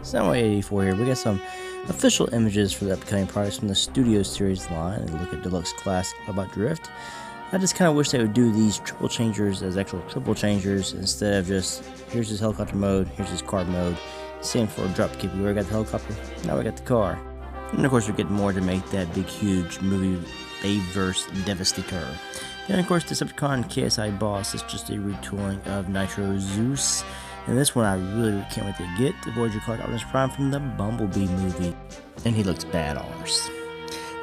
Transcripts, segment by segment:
Sunway 84 here. We got some official images for the upcoming products from the Studio Series line, and look at Deluxe Class Autobot Drift. I just kind of wish they would do these triple changers as actual triple changers instead of just, here's his helicopter mode, here's his car mode. Same for a dropkick. We already got the helicopter, now we got the car. And of course we're getting more to make that big huge movie Bayverse Devastator. Then of course Decepticon KSI Boss is just a retooling of Nitro Zeus. And this one I really can't wait to get. The Voyager Class Optimus Prime from the Bumblebee movie. And he looks badass.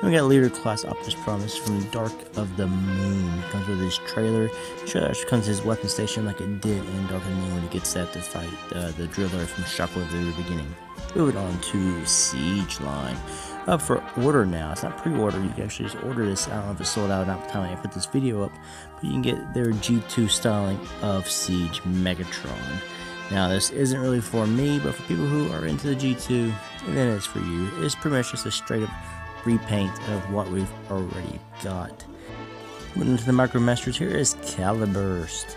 Then we got Leader Class Optimus Prime from Dark of the Moon. Comes with his trailer. The trailer actually comes to his weapon station like it did in Dark of the Moon when he gets that to fight the driller from Shockwave at the very beginning. Moving on to Siege Line. Up for order now. It's not pre-order. You can actually just order this. I don't know if it's sold out at the time I put this video up. But you can get their G2 styling of Siege Megatron. Now this isn't really for me, but for people who are into the G2, then it's for you. It's pretty much just a straight up repaint of what we've already got. Moving into the Micro Masters, here is Caliburst.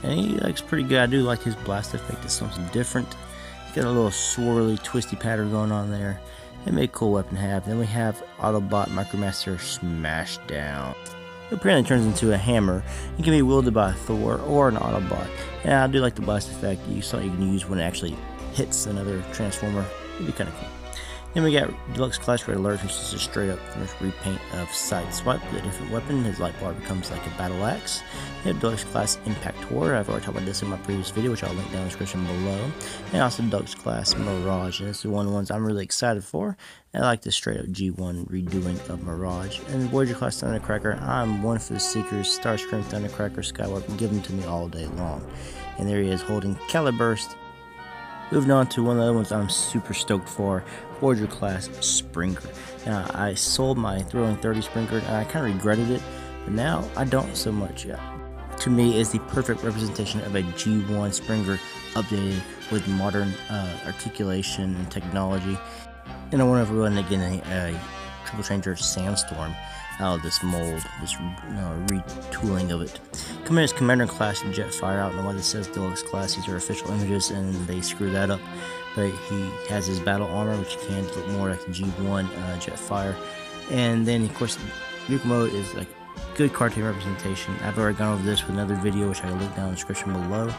And he looks pretty good. I do like his blast effect. It's something different. He's got a little swirly, twisty pattern going on there. It made a cool weapon to have. Then we have Autobot Micromaster Smashdown. It apparently turns into a hammer. It can be wielded by a Thor or an Autobot. And I do like the blast effect. You saw you can use when it actually hits another Transformer. It'd be kind of cool. Then we got Deluxe Class Red Alert, which is just straight up repaint of Sideswipe with a different weapon. His light bar becomes like a battle axe. We have Deluxe Class Impactor. I've already talked about this in my previous video, which I'll link down in the description below. And also Deluxe Class Mirage. And this is one of the ones I'm really excited for. I like the straight up G1 redoing of Mirage. And the Voyager Class Thundercracker, I'm one for the Seekers. Starscream, Thundercracker, Skywarp, give them to me all day long. And there he is holding Caliburst. Moving on to one of the other ones I'm super stoked for, Voyager Class Springer. Now, I sold my Thrilling 30 Springer and I kind of regretted it, but now I don't so much. To me, it's the perfect representation of a G1 Springer updated with modern articulation and technology. And I want to run again a Triple Changer Sandstorm out of this mold, this retooling of it. Coming as Commander Class Jetfire. I don't know why this says Deluxe Class. These are official images and they screw that up. But he has his battle armor, which can look more like the G1 Jetfire. And then, of course, vehicle mode is like good cartoon representation. I've already gone over this with another video, which I will link down in the description below.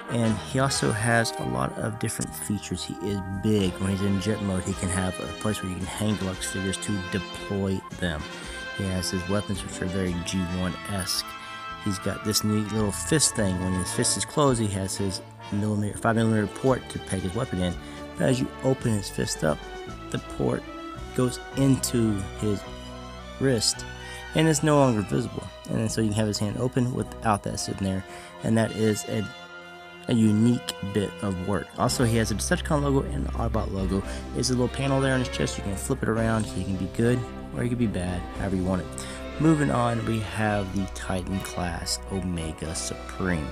And he also has a lot of different features. He is big. When he's in jet mode, he can have a place where you can hang Deluxe figures to deploy them. He has his weapons, which are very G1-esque. He's got this neat little fist thing. When his fist is closed, he has his 5mm port to peg his weapon in. But as you open his fist up, the port goes into his wrist, and it's no longer visible. And so you can have his hand open without that sitting there. And that is a unique bit of work. Also, he has a Decepticon logo and the Autobot logo. There's a little panel there on his chest. You can flip it around so you can be good or you can be bad, however you want it. Moving on, we have the Titan Class Omega Supreme.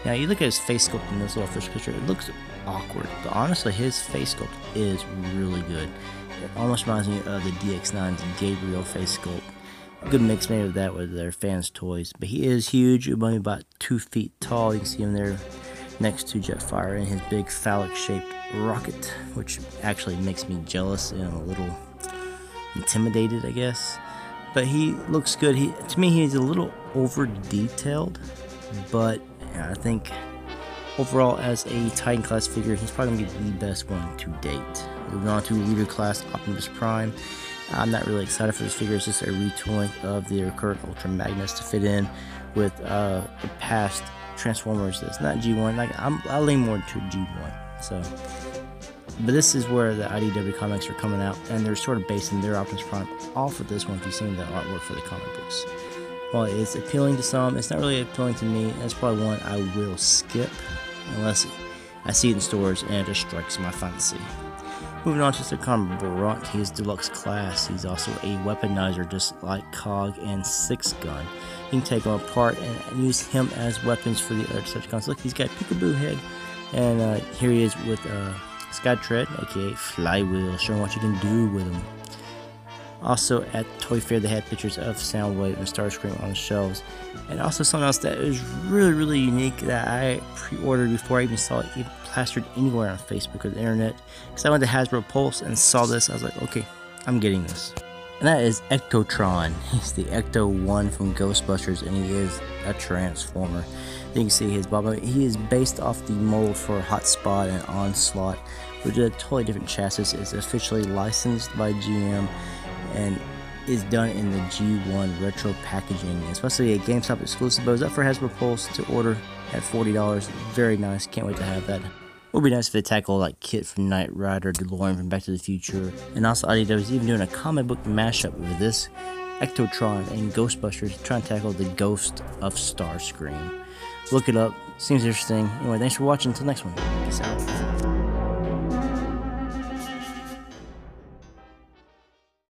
Now, you look at his face sculpt in this little fish picture, it looks awkward, but honestly, his face sculpt is really good. It almost reminds me of the DX9's Gabriel face sculpt. Good mix made of that with their fans' toys. But he is huge, only about 2 feet tall. You can see him there next to Jetfire in his big phallic-shaped rocket, which actually makes me jealous and a little intimidated, I guess. But he looks good. To me, he's a little over-detailed, but I think overall, as a Titan class figure, he's probably going to be the best one to date. Moving on to Leader Class Optimus Prime. I'm not really excited for this figure. It's just a retooling of the current Ultra Magnus to fit in with the past Transformers. It's not G1. Like I lean more to G1. So, but this is where the IDW comics are coming out, and they're sort of basing their Optimus Prime off of this one. If you've seen the artwork for the comic books, while it's appealing to some, it's not really appealing to me. That's probably one I will skip unless I see it in stores and it just strikes my fancy. Moving on to Decepticon Brunt, he's Deluxe Class. He's also a weaponizer, just like Cog and Six Gun. You can take him apart and use him as weapons for the other Decepticons. Look, he's got a peekaboo head, and here he is with Skytread, aka Flywheel, showing what you can do with him. Also at Toy Fair they had pictures of Soundwave and Starscream on the shelves. And also something else that is really unique that I pre-ordered before I even saw it even plastered anywhere on Facebook or the internet. Because I went to Hasbro Pulse and saw this, I was like, okay, I'm getting this. And that is Ectotron. He's the Ecto-1 from Ghostbusters, and he is a Transformer. You can see his body. He is based off the mold for Hotspot and Onslaught, which is a totally different chassis. It's officially licensed by GM and is done in the G1 retro packaging. Especially a GameStop exclusive, but it's up for Hasbro Pulse to order at $40. Very nice. Can't wait to have that. It would be nice if they tackle like Kit from Knight Rider, DeLorean from Back to the Future, and also IDW is even doing a comic book mashup with this Ectotron and Ghostbusters trying to tackle the ghost of Starscream. Look it up. Seems interesting. Anyway, thanks for watching. Until next one. Peace out.